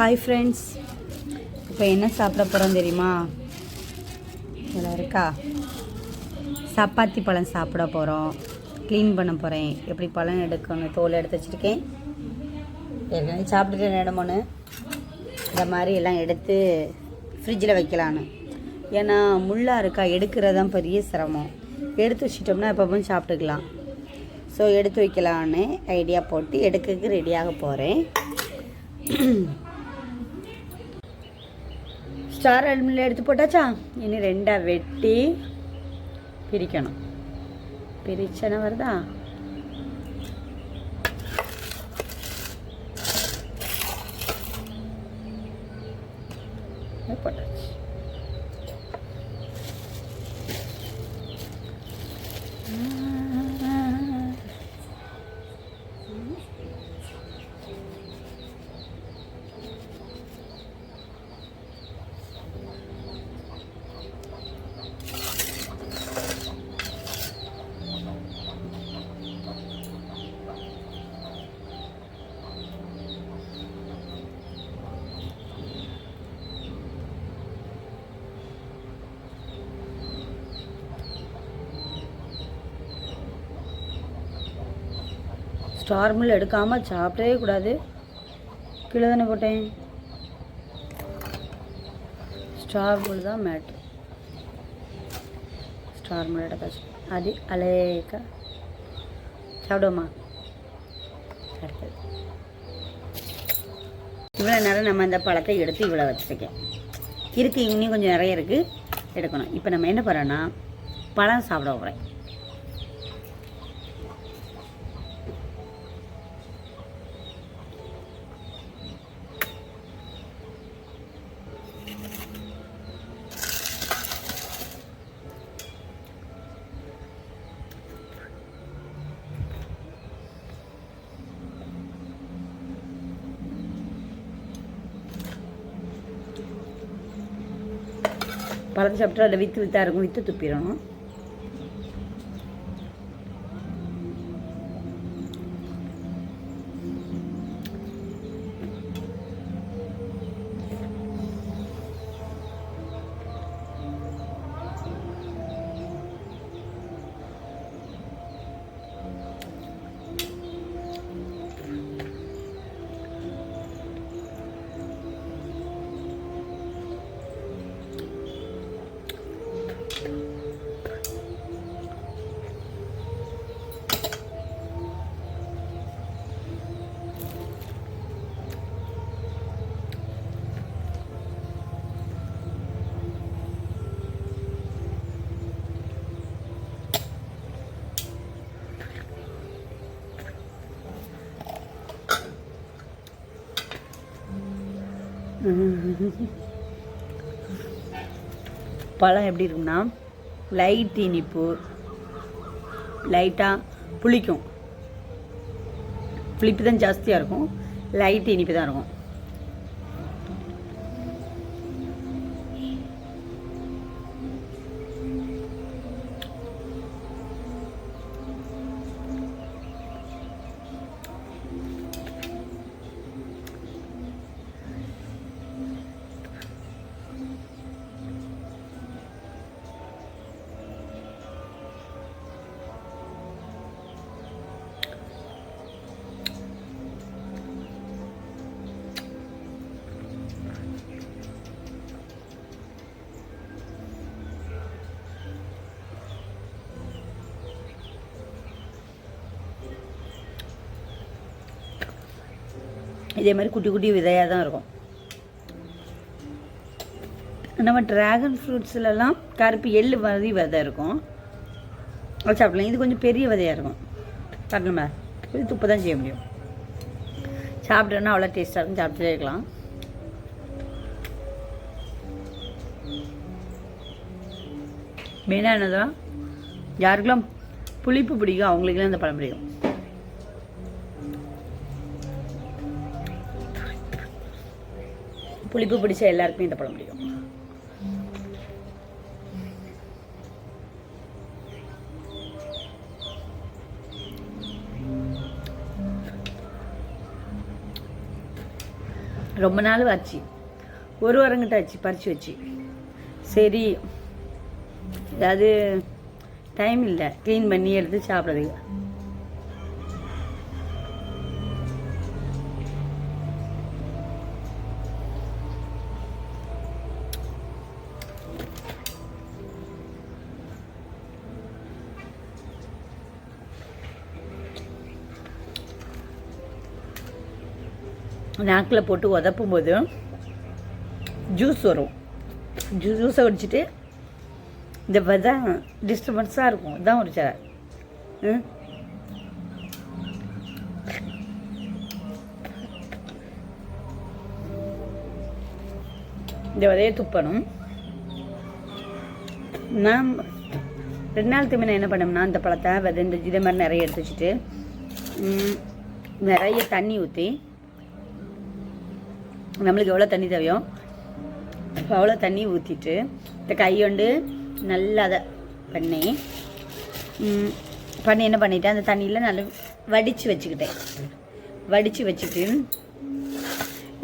Hi friends, இப்போ என்ன சாப்பிட போகிறோம் தெரியுமா? இதில் இருக்கா சப்பாத்தி பழம் சாப்பிட போகிறோம். க்ளீன் பண்ண போகிறேன். எப்படி பழம் எடுக்கணும், தோல் எடுத்து வச்சுருக்கேன். ஏற்கனவே சாப்பிட்டுட்டு இடமோன்னு இந்த மாதிரி எல்லாம் எடுத்து ஃப்ரிட்ஜில் வைக்கலான்னு. ஏன்னா முள்ளாக இருக்கா, எடுக்கிறது தான் பெரிய சிரமம். எடுத்து வச்சிட்டோம்னா எப்போ சாப்பிட்டுக்கலாம். ஸோ எடுத்து வைக்கலான்னு ஐடியா போட்டு எடுக்கிறதுக்கு ரெடியாக போகிறேன். ஸ்டார் அல்மில் எடுத்து போட்டாச்சா? இனி ரெண்டாக வெட்டி பிரிக்கணும். பிரிச்சனை வருதா? போட்டாச்சு. ஸ்டார் மில் எடுக்காமல் சாப்பிடவே கூடாது. கீழே தானே போட்டேன். ஸ்டார் மில் தான் மேட்ரு. ஸ்டார் மில் எடுக்காச்சு அது அலேக்கா சாப்பிடுவோமா? அடுத்தது இவ்வளோ நேரம் நம்ம இந்த பழத்தை எடுத்து இவ்வளோ வச்சுருக்கேன். இருக்குது, இன்னும் கொஞ்சம் நிறைய இருக்குது, எடுக்கணும். இப்போ நம்ம என்ன பண்ணுறோன்னா பழம் சாப்பிட போகிறேன். பழத்தை சாப்பிட்டா அதில் வித்தாக இருக்கும், விற்று துப்பிடணும். பழம் எப்படி இருக்குன்னா லைட் இனிப்பு, லைட்டாக புளிக்கும். புளிப்பு தான் ஜாஸ்தியாக இருக்கும், லைட் இனிப்பு தான் இருக்கும். இதே மாதிரி குட்டி குட்டி விதையாக தான் இருக்கும். நம்ம ட்ராகன் ஃப்ரூட்ஸ்லலாம் கருப்பு எள்ளு மாதிரி விதை இருக்கும், அது சாப்பிடலாம். இது கொஞ்சம் பெரிய விதையாக இருக்கும். சாப்பிடணுமா? இது துப்பு தான் செய்ய முடியும். சாப்பிட்டோன்னா அவ்வளோ டேஸ்ட்டாக இருக்கும், சாப்பிட்டுட்டே இருக்கலாம். மெயினாக என்னதான் யாருக்கெல்லாம் புளிப்பு பிடிக்கும் அவங்களுக்கெல்லாம் இந்த பழம் பிடிக்கும். புளிப்பு பிடிச்ச எல்லாருக்குமே இந்த பழம் பிடிக்கும். ரொம்ப நாள் ஆச்சு, ஒரு வாரங்கிட்ட ஆச்சு பறித்து வச்சு. சரி ஏதாவது டைம் இல்லை க்ளீன் பண்ணி எடுத்து சாப்பிட்றதுக்கு. நாக்கில் போட்டு உதப்பும் போது ஜூஸ் வரும். ஜூஸை குடிச்சிட்டு இந்த தான் டிஸ்டர்பன்ஸாக இருக்கும். இதுதான் ஒரு சார். இந்த விதையை துப்பணும். நான் 2 நாள் திரும்ப என்ன பண்ணோம்னா இந்த பழத்தை விதை இந்த இதே மாதிரி நிறைய எடுத்து வச்சுட்டு நிறைய தண்ணி ஊற்றி, நம்மளுக்கு எவ்வளோ தண்ணி தேவையோ அவ்வளோ தண்ணி ஊற்றிட்டு இந்த கையொண்டு நல்லா அதை பண்ணி என்ன பண்ணிவிட்டேன், அந்த தண்ணியில் நல்லா வடித்து வச்சுக்கிட்டேன். வடித்து வச்சுட்டு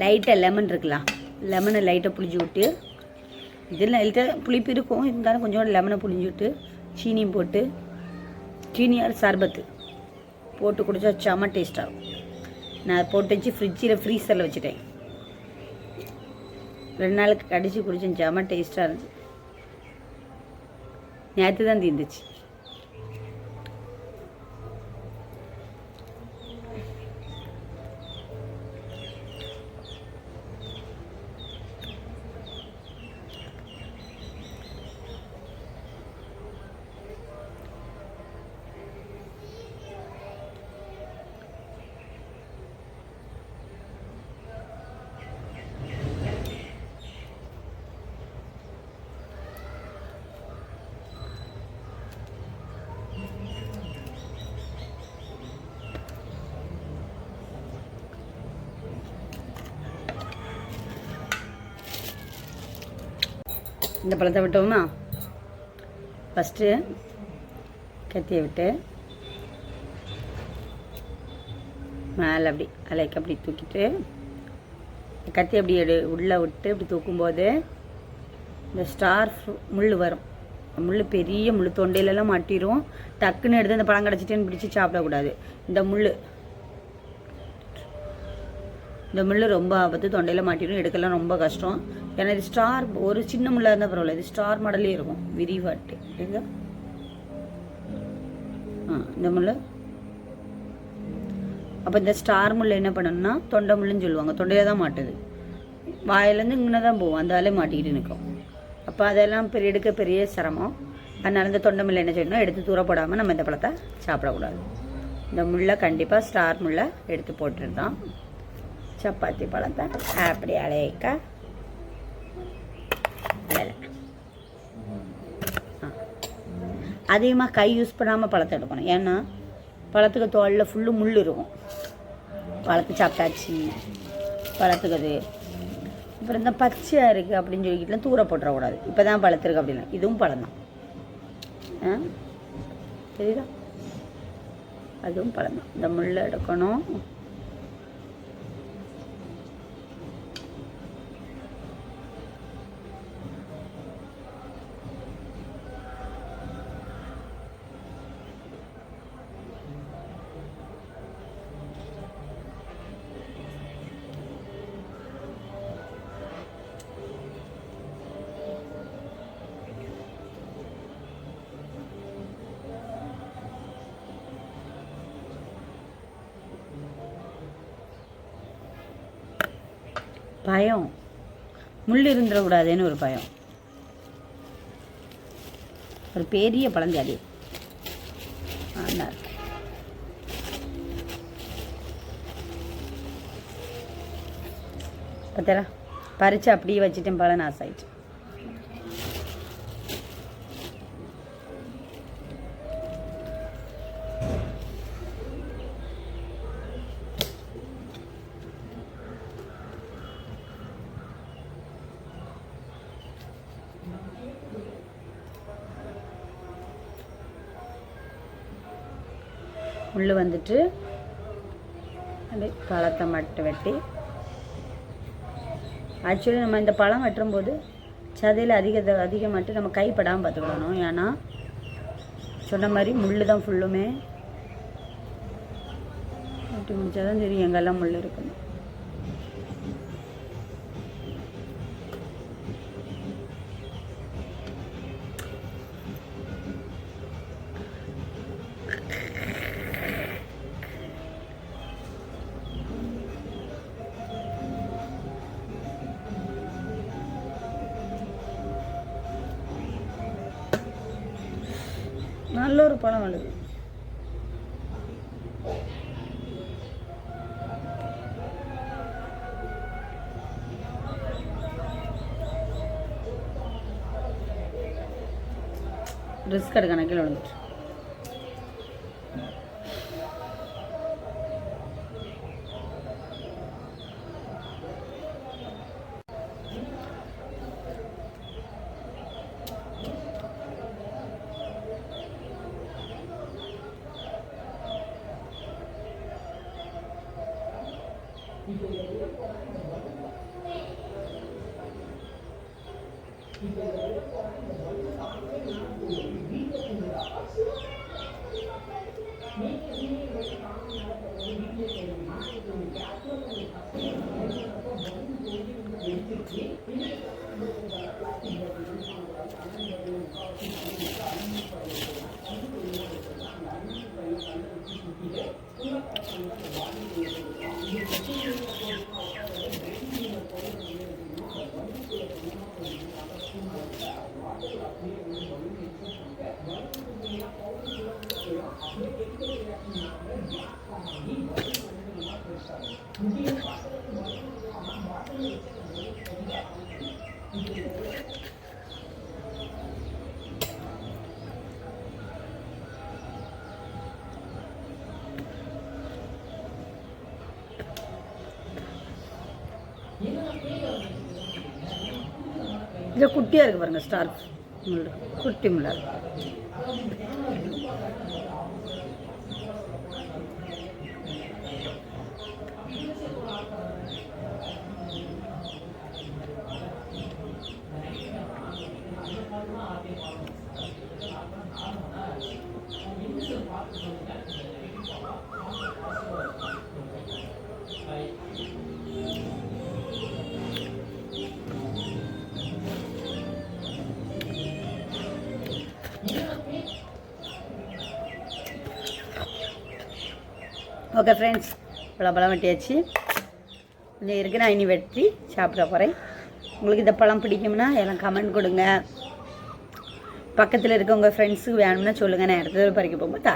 லைட்டாக லெமன் இருக்கலாம், லெமனை லைட்டாக புளிஞ்சு விட்டு, இதில் லைட்டாக புளிப்பு இருக்கும் இருந்தாலும் கொஞ்சோண்டு லெமனை புளிஞ்சு விட்டு சீனியும் போட்டு, சீனியார் சர்பத்து போட்டு குடித்தா செம்ம டேஸ்ட்டாகும். நான் போட்டு வச்சு ஃப்ரீசரில் வச்சுட்டேன். 2 நாளுக்கு கடிச்சு குடிச்சேன், செம்ம டேஸ்ட்டாக இருந்துச்சு. நேற்று தான் தீர்ந்துச்சு. இந்த பழத்தை விட்டோம்னா ஃபஸ்ட்டு கத்தியை விட்டு மேலே அப்படி அலைக்கு அப்படி தூக்கிட்டு கத்தி அப்படி உள்ளே விட்டு இப்படி தூக்கும்போது இந்த ஸ்டார் முள் வரும். முள் பெரிய முள் தொண்டையிலலாம் மாட்டிடும். டக்குன்னு எடுத்து இந்த பழம் கிடச்சிட்டேன்னு பிடிச்சி சாப்பிடக்கூடாது. இந்த முள் ரொம்ப ஆபத்து, தொண்டையில் மாட்டிடும், எடுக்கலாம் ரொம்ப கஷ்டம். ஏன்னா இது ஸ்டார் ஒரு சின்ன முள்ளாக இருந்தால் பரவாயில்ல, இது ஸ்டார் மாடலே இருக்கும் விரிவாட்டு. எங்க இந்த முள். அப்போ இந்த ஸ்டார் முள் என்ன பண்ணணும்னா தொண்டை முள்ளுன்னு சொல்லுவாங்க, தொண்டையில் தான் மாட்டுது, வாயிலேருந்து இங்கே தான் போகும், அந்த ஆளே மாட்டிக்கிட்டு நிற்கும். அப்போ அதெல்லாம் எடுக்க பெரிய சிரமம். அதனால இந்த தொண்டை முள் என்ன செய்யணும், எடுத்து தூரப்படாமல் நம்ம இந்த பழத்தை சாப்பிடக்கூடாது. இந்த முள்ளை கண்டிப்பாக ஸ்டார் முள்ளை எடுத்து போட்டுருந்தான். சப்பாத்தி பழத்தை அப்படி அலைக்க அதிகமாக கை யூஸ் பண்ணாமல் பழத்தை எடுக்கணும். ஏன்னா பழத்துக்கு தோலில் ஃபுல்லு முள் இருக்கும். பழத்தை சாப்பிட்டாச்சு பழத்துக்கு அது அப்புறம் இந்த பச்சையாக இருக்குது அப்படின்னு சொல்லிக்கிட்டுலாம் தூர போட்டுறக்கூடாது. இப்போ தான் பழத்திருக்கு அப்படின்னா இதுவும் பழம் தான், தெரியுதா? அதுவும் பழம் தான். இந்த முள்ளை எடுக்கணும். பயம், முள் இருந்துடக்கூடாதுன்னு ஒரு பயம். ஒரு பெரிய பழஞ்சாடி நல்லா இருக்கு. பார்த்தா பறித்து அப்படியே வச்சுட்டேன், பழம் நாசாயிடுச்சு. முள் வந்துட்டு அப்படியே பழத்தை மட்டும் வெட்டி ஆக்சுவலி நம்ம இந்த பழம் வெட்டும்போது சதையில் அதிகமாட்டு நம்ம கைப்படாமல் பார்த்துக்கிடணும். ஏன்னா சொன்ன மாதிரி முள் தான் ஃபுல்லுமே. வெட்டி முடிச்சாதான் சரி எங்கெல்லாம் முள் இருக்கணும். நல்ல ஒரு பழம் வருது. ரிஸ்க் எடுக்க கணக்கில் விழுந்துட்டு இது குட்டியாக இருக்குது பாருங்கள். ஸ்டார் முள் குட்டி முள்ளாக இருக்குது. ஓகே ஃப்ரெண்ட்ஸ், பழம் வெட்டியாச்சு. இன்னும் இருக்குது, நான் இனி வெட்டி சாப்பிட போகிறேன். உங்களுக்கு இந்த பழம் பிடிக்கும்னா எல்லாம் கமெண்ட் கொடுங்க. பக்கத்தில் இருக்க உங்கள் ஃப்ரெண்ட்ஸுக்கு வேணும்னா சொல்லுங்கள். நான் இடத்துல பறிக்க போகும்போது